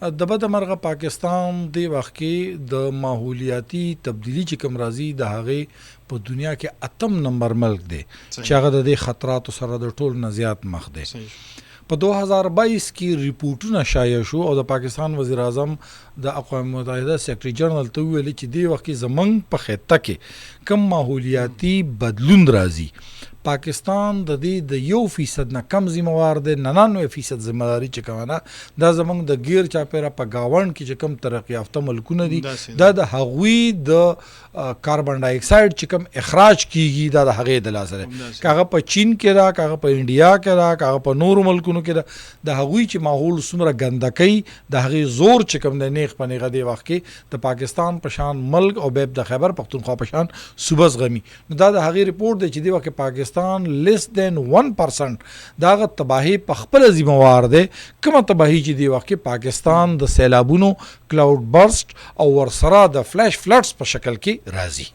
د بده مرغه پاکستان دی وخت کې د ماحولیاتي تبدیلی چې کوم راځي د هغې په دنیا کې اتم نمبر ملک دی چې هغه د دې خطراتو سره د ټول نه زیات مخ دی. په 2022 کې ریپورټونه شایع شو او د پاکستان وزیر اعظم د اقوام متحده سیکرټري جنرال ته ویلي چې دی وخت کې زمنګ په خطه کې کم ماحولیاتي بدلون راځي پاکستان د دې د 1% نه کم ذمہوار دی 99% ذمہداري چې کوي دا زمونږ د غیر چاپیره په گاوند کې چې کم ترقی یافته ملکونه دي دا د هغوی د کاربن ډای اکساید چې کم اخراج کیږي دا د هغې د لاسه دی کاغه په چین کې دا کاغه په انډیا کې دا کاغه په نورو ملکونو کې د هغوی چې ماحول څومره ګندکۍ د هغې زور چې کم د نیغ په نیغه دی وخت کې د پاکستان په شان ملک او بیب د خیبر پختونخوا په شان صوبه زغمي نو دا د هغې رپورټ دی چې دی وخت پاکستان less than 1% داغه تباہی په خپل ذمہوار دی کومه تباہی چې دی وخت کې پاکستان د سیلابونو کلاود برست او ورسره د فلیش فلډز په شکل کې راځي.